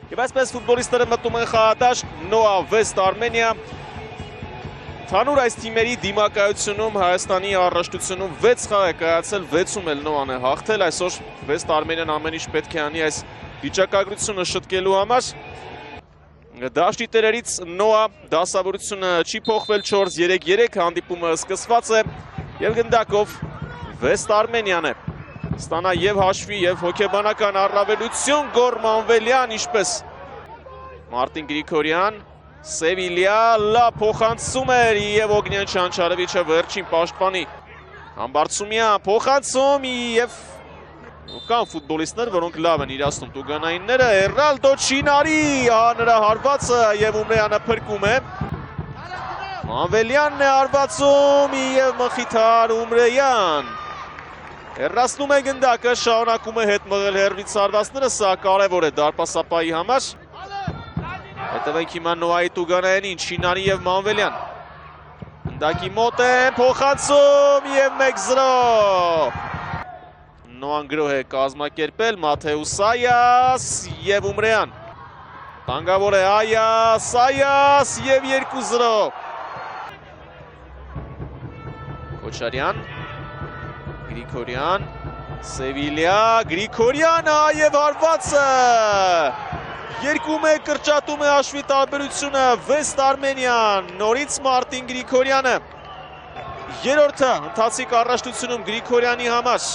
Եվ այսպես ֆուտբոլիստները մտնում են խաղադաշտ, Նոա Վեստ Արմենիա։ Թանուր այս թիմերի դիմակայությունում Հայաստանի առաջնությունում 6 խաղ է կայացել, 6-ում էլ Նոան է հաղթել, այսօր Վեստ Արմենիան ամեն ինչ պետք է անի այս վիճակագրությունը շտկելու համար։ Դաշտի տերերից Նոա դասավորությունը չի փոխվել 4-3-3, հանդիպումը սկսված է եւ գնդակով Վեստ Արմենիան է ստանա եւ հաշվի եւ հոգեբանական առավելություն Գոր Մանվելյան, ինչպես Մարտին Գրիգորյան, Սևիլիա, լա փոխանցում էր եւ Օգնյան Չանչարևիչը վերջին պաշտպանի Համբարձումյան փոխանցում եւ կան ֆուտբոլիստներ, որոնք լավ են իրացնում տուգանայինները, Էրալդո Չինարի, նրա հարվածը եւ Ումրեյանը փրկում է։ Մանվելյանն է հարվածում եւ մխիթար Ումրեյան։ Հեռացնում է գնդակը, շարունակում է հետ մղել հեռվից հարվածները, սա կարևոր է դարպասապահի համար։ Հետևենք հիմա Նոայի տուգանայինին, Չինարի եւ Մանվելյան։ Գնդակի մոտ է, փոխանցում եւ 1-0։ Նոան գրոհ է կազմակերպել, Մաթեուս Այաս եւ Ումրեյան։ Տանգավոր է Այաս եւ 2-0։ Քոչարյան, Գրիգորյան, Սևիլիա, Գրիգորյանը եւ հարվածը։ 2-1 կրճատում է հաշվի տարբերությունը Վեստ Արմենիան, նորից Մարտին Գրիգորյանը։ Երրորդը ընթացիկ առաջնությունում Գրիգորյանի համար։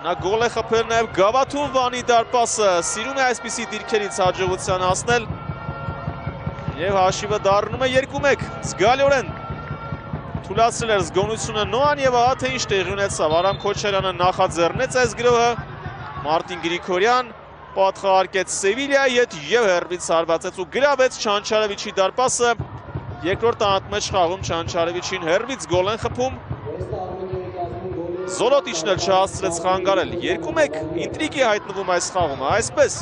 Նա գոլ է խփել նաև Գավաթուն Վանի դարպասը, սիրում է այսպիսի դիրքերից հաջողության հասնել եւ հաշիվը դառնում է 2-1, զգալիորեն թուլացրել էր զգոնությունը Նոան եւ ահա թե ինչ տեղի ունեցավ, Արամ Քոչարյանը նախաձեռնեց այս գրոհը, Մարտին Գրիգորյան պատխահարկեց Սևիլիայի հետ եւ հեռվից հարվածեց ու գրավեց Չանչարևիչի դարպասը, երկրորդ անհատմեջ խաղում Չանչարևիչին հեռվից գոլ են խփում, Զոլոտիչն էլ չհասցրեց խանգարել, 2-1 ինտրիգ է հայտնվում այս խաղում, այսպես։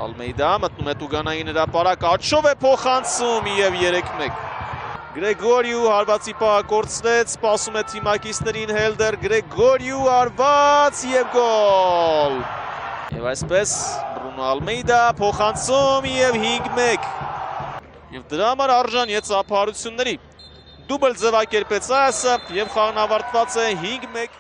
Ալմեյդա մտնում է տուգանային հրապարակ, աչով է փոխանցում եւ 3-1։ Գրեգորիու հարվածի պահը կորցրեց, սպասում է թիմակիցներին Հելդեր, Գրեգորիու հարված եւ գոլ։ Եվ այսպես Բրունո Ալմեյդա փոխանցում եւ 5-1։ Եվ դրա համար արժան է ծափահարությունների։ Դուբլ ձևակերպեց Այասը եւ խաղն ավարտված է 5-1։